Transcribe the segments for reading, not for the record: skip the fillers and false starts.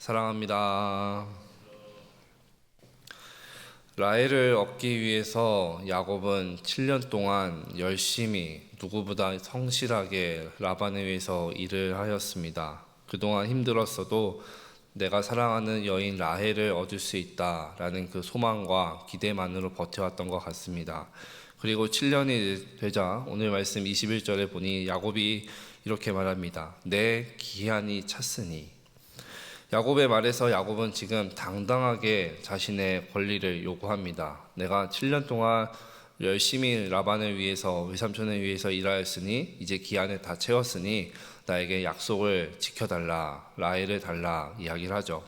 사랑합니다. 라헬을 얻기 위해서 야곱은 7년 동안 열심히 누구보다 성실하게 라반에 위해서 일을 하였습니다. 그동안 힘들었어도 내가 사랑하는 여인 라헬을 얻을 수 있다라는 그 소망과 기대만으로 버텨왔던 것 같습니다. 그리고 7년이 되자 오늘 말씀 21절에 보니 야곱이 이렇게 말합니다. 내 기한이 찼으니. 야곱의 말에서 야곱은 지금 당당하게 자신의 권리를 요구합니다. 내가 7년 동안 열심히 라반을 위해서, 외삼촌을 위해서 일하였으니 이제 기한을 다 채웠으니 나에게 약속을 지켜달라, 라헬을 달라 이야기를 하죠.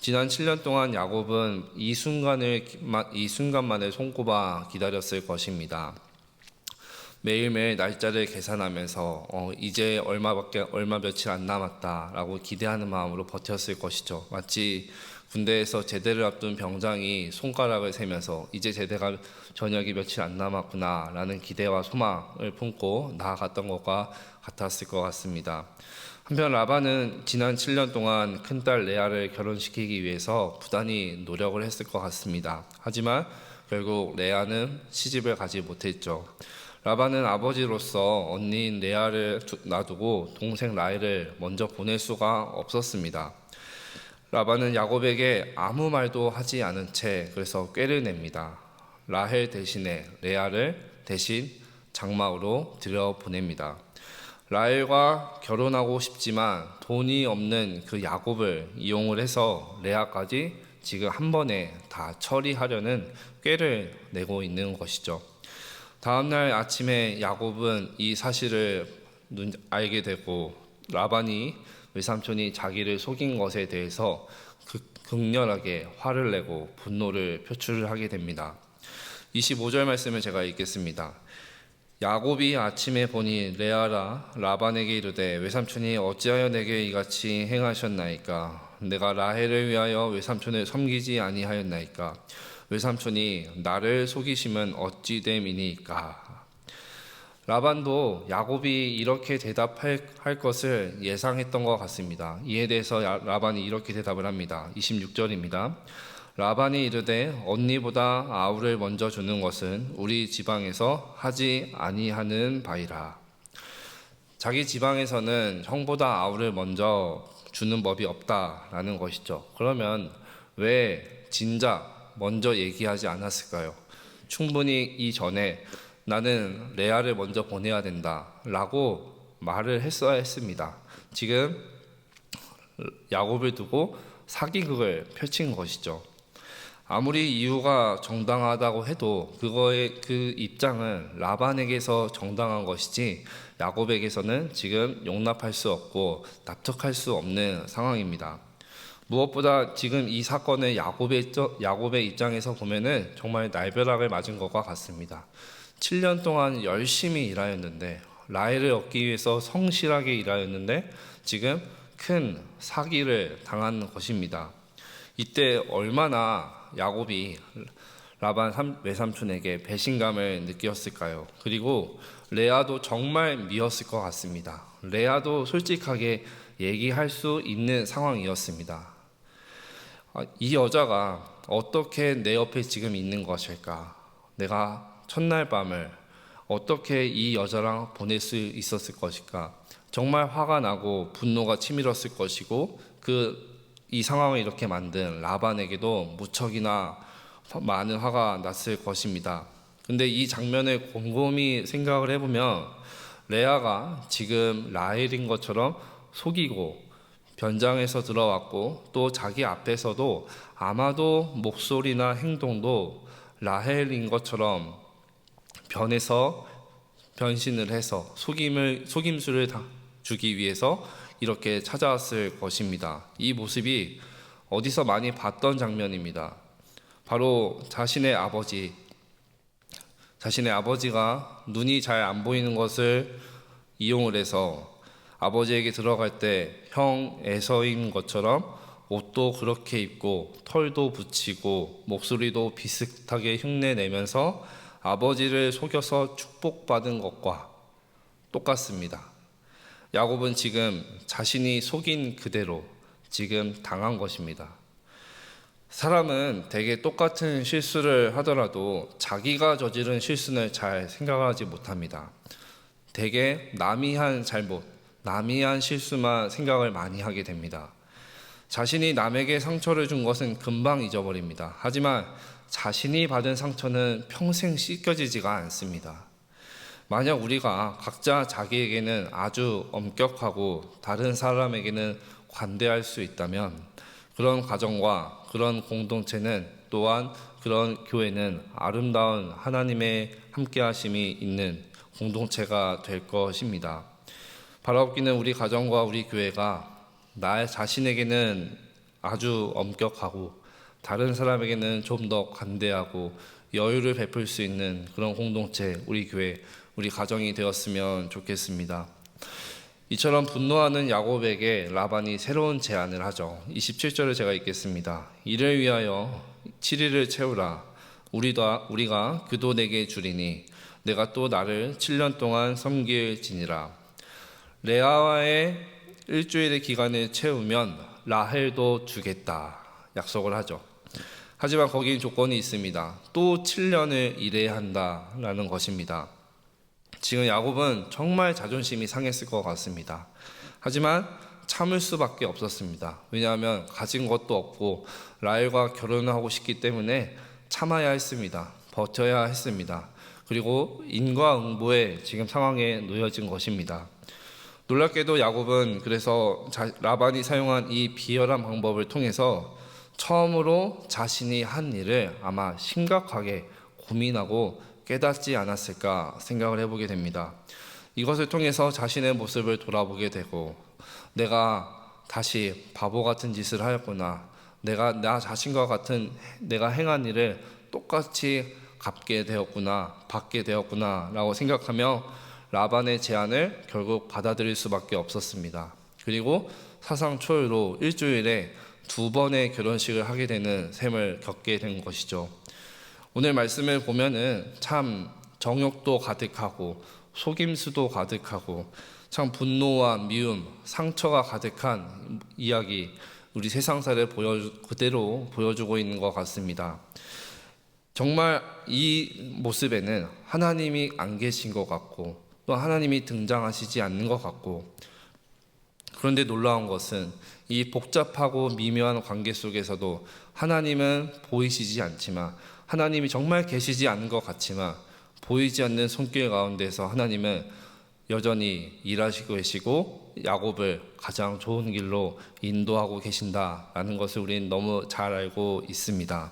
지난 7년 동안 야곱은 이 순간만을 손꼽아 기다렸을 것입니다. 매일매일 날짜를 계산하면서 이제 얼마 며칠 안 남았다라고 기대하는 마음으로 버텼을 것이죠. 마치 군대에서 제대를 앞둔 병장이 손가락을 세면서 이제 제대가 전역이 며칠 안 남았구나라는 기대와 소망을 품고 나아갔던 것과 같았을 것 같습니다. 한편 라반은 지난 7년 동안 큰딸 레아를 결혼시키기 위해서 부단히 노력을 했을 것 같습니다. 하지만 결국 레아는 시집을 가지 못했죠. 라반은 아버지로서 언니인 레아를 놔두고 동생 라헬을 먼저 보낼 수가 없었습니다. 라반은 야곱에게 아무 말도 하지 않은 채 그래서 꾀를 냅니다. 라헬 대신에 레아를 대신 장막으로 들여보냅니다. 라헬과 결혼하고 싶지만 돈이 없는 그 야곱을 이용을 해서 레아까지 지금 한 번에 다 처리하려는 꾀를 내고 있는 것이죠. 다음날 아침에 야곱은 이 사실을 알게 되고 라반이 외삼촌이 자기를 속인 것에 대해서 극렬하게 화를 내고 분노를 표출하게 됩니다. 25절 말씀을 제가 읽겠습니다. 야곱이 아침에 보니 레아라 라반에게 이르되 외삼촌이 어찌하여 내게 이같이 행하셨나이까? 내가 라헬을 위하여 외삼촌을 섬기지 아니하였나이까? 외삼촌이 나를 속이심은 어찌 됨이니까? 라반도 야곱이 이렇게 대답할 것을 예상했던 것 같습니다. 이에 대해서 라반이 이렇게 대답을 합니다. 26절입니다. 라반이 이르되 언니보다 아우를 먼저 주는 것은 우리 지방에서 하지 아니하는 바이라. 자기 지방에서는 형보다 아우를 먼저 주는 법이 없다라는 것이죠. 그러면 왜 진작 먼저 얘기하지 않았을까요? 충분히 이전에 나는 레아를 먼저 보내야 된다라고 말을 했어야 했습니다. 지금 야곱을 두고 사기극을 펼친 것이죠. 아무리 이유가 정당하다고 해도 그 입장은 라반에게서 정당한 것이지 야곱에게서는 지금 용납할 수 없고 납득할 수 없는 상황입니다. 무엇보다 지금 이 사건을 야곱의 입장에서 보면은 정말 날벼락을 맞은 것과 같습니다. 7년 동안 열심히 일하였는데 라헬을 얻기 위해서 성실하게 일하였는데 지금 큰 사기를 당한 것입니다. 이때 얼마나 야곱이 라반 외삼촌에게 배신감을 느꼈을까요? 그리고 레아도 정말 미웠을 것 같습니다. 레아도 솔직하게 얘기할 수 있는 상황이었습니다. 이 여자가 어떻게 내 옆에 지금 있는 것일까? 내가 첫날 밤을 어떻게 이 여자랑 보낼 수 있었을 것일까? 정말 화가 나고 분노가 치밀었을 것이고 이 상황을 이렇게 만든 라반에게도 무척이나 많은 화가 났을 것입니다. 근데 이 장면을 곰곰이 생각을 해보면 레아가 지금 라헬인 것처럼 속이고 변장해서 들어왔고 또 자기 앞에서도 아마도 목소리나 행동도 라헬인 것처럼 변신을 해서 속임수를 주기 위해서 이렇게 찾아왔을 것입니다. 이 모습이 어디서 많이 봤던 장면입니다. 바로 자신의 아버지가 눈이 잘 안 보이는 것을 이용을 해서 아버지에게 들어갈 때 형 에서인 것처럼 옷도 그렇게 입고 털도 붙이고 목소리도 비슷하게 흉내내면서 아버지를 속여서 축복받은 것과 똑같습니다. 야곱은 지금 자신이 속인 그대로 지금 당한 것입니다. 사람은 대개 똑같은 실수를 하더라도 자기가 저지른 실수는 잘 생각하지 못합니다. 대개 남이 한 잘못, 남이 한 실수만 생각을 많이 하게 됩니다. 자신이 남에게 상처를 준 것은 금방 잊어버립니다. 하지만 자신이 받은 상처는 평생 씻겨지지가 않습니다. 만약 우리가 각자 자기에게는 아주 엄격하고 다른 사람에게는 관대할 수 있다면 그런 가정과 그런 공동체는 또한 그런 교회는 아름다운 하나님의 함께하심이 있는 공동체가 될 것입니다. 바라옵기는 우리 가정과 우리 교회가 나 자신에게는 아주 엄격하고 다른 사람에게는 좀 더 관대하고 여유를 베풀 수 있는 그런 공동체, 우리 교회, 우리 가정이 되었으면 좋겠습니다. 이처럼 분노하는 야곱에게 라반이 새로운 제안을 하죠. 27절을 제가 읽겠습니다. 이를 위하여 7일을 채우라. 우리가 그도 내게 주리니 내가 또 나를 7년 동안 섬길지니라. 레아와의 일주일의 기간을 채우면 라헬도 주겠다 약속을 하죠. 하지만 거기에 조건이 있습니다. 또 7년을 일해야 한다라는 것입니다. 지금 야곱은 정말 자존심이 상했을 것 같습니다. 하지만 참을 수밖에 없었습니다. 왜냐하면 가진 것도 없고 라헬과 결혼을 하고 싶기 때문에 참아야 했습니다. 버텨야 했습니다. 그리고 인과응보의 지금 상황에 놓여진 것입니다. 놀랍게도 야곱은 그래서 라반이 사용한 이 비열한 방법을 통해서 처음으로 자신이 한 일을 아마 심각하게 고민하고 깨닫지 않았을까 생각을 해보게 됩니다. 이것을 통해서 자신의 모습을 돌아보게 되고 내가 다시 바보 같은 짓을 하였구나, 내가 나 자신과 같은 내가 행한 일을 똑같이 갚게 되었구나, 받게 되었구나 라고 생각하며 라반의 제안을 결국 받아들일 수밖에 없었습니다. 그리고 사상 초유로 일주일에 2번의 결혼식을 하게 되는 셈을 겪게 된 것이죠. 오늘 말씀을 보면은 참 정욕도 가득하고 속임수도 가득하고 참 분노와 미움, 상처가 가득한 이야기, 우리 세상사를 그대로 보여주고 있는 것 같습니다. 정말 이 모습에는 하나님이 안 계신 것 같고 또 하나님이 등장하시지 않는 것 같고, 그런데 놀라운 것은 이 복잡하고 미묘한 관계 속에서도 하나님은 보이시지 않지만, 하나님이 정말 계시지 않는 것 같지만 보이지 않는 손길 가운데서 하나님은 여전히 일하시고 계시고 야곱을 가장 좋은 길로 인도하고 계신다라는 것을 우리는 너무 잘 알고 있습니다.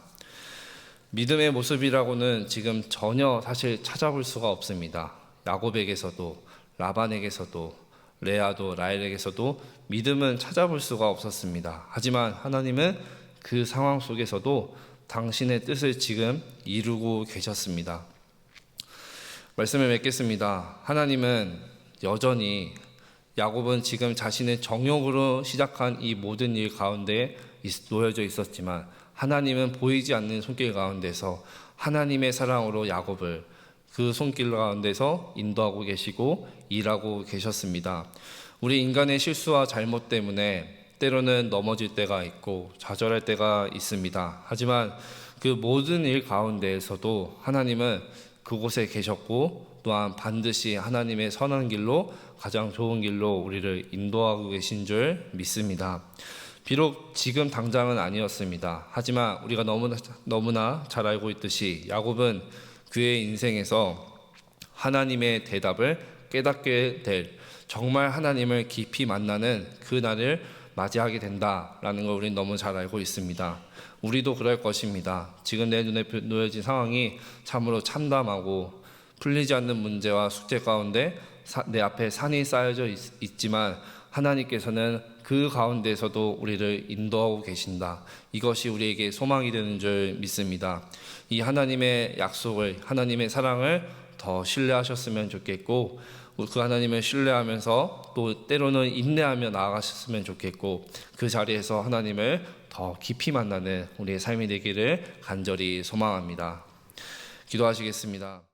믿음의 모습이라고는 지금 전혀 사실 찾아볼 수가 없습니다. 야곱에게서도 라반에게서도 레아도 라헬에게서도 믿음은 찾아볼 수가 없었습니다. 하지만 하나님은 그 상황 속에서도 당신의 뜻을 지금 이루고 계셨습니다. 말씀을 맺겠습니다. 하나님은 여전히 야곱은 지금 자신의 정욕으로 시작한 이 모든 일 가운데 놓여져 있었지만 하나님은 보이지 않는 손길 가운데서 하나님의 사랑으로 야곱을 그 손길 가운데서 인도하고 계시고 일하고 계셨습니다. 우리 인간의 실수와 잘못 때문에 때로는 넘어질 때가 있고 좌절할 때가 있습니다. 하지만 그 모든 일 가운데에서도 하나님은 그곳에 계셨고 또한 반드시 하나님의 선한 길로, 가장 좋은 길로 우리를 인도하고 계신 줄 믿습니다. 비록 지금 당장은 아니었습니다. 하지만 우리가 너무나 잘 알고 있듯이 야곱은 그의 인생에서 하나님의 대답을 깨닫게 될, 정말 하나님을 깊이 만나는 그 날을 맞이하게 된다라는 걸 우리는 너무 잘 알고 있습니다. 우리도 그럴 것입니다. 지금 내 눈에 놓여진 상황이 참으로 참담하고 풀리지 않는 문제와 숙제 가운데 내 앞에 산이 쌓여져 있지만 하나님께서는 그 가운데서도 우리를 인도하고 계신다. 이것이 우리에게 소망이 되는 줄 믿습니다. 이 하나님의 약속을, 하나님의 사랑을 더 신뢰하셨으면 좋겠고, 그 하나님을 신뢰하면서 또 때로는 인내하며 나아가셨으면 좋겠고, 그 자리에서 하나님을 더 깊이 만나는 우리의 삶이 되기를 간절히 소망합니다. 기도하시겠습니다.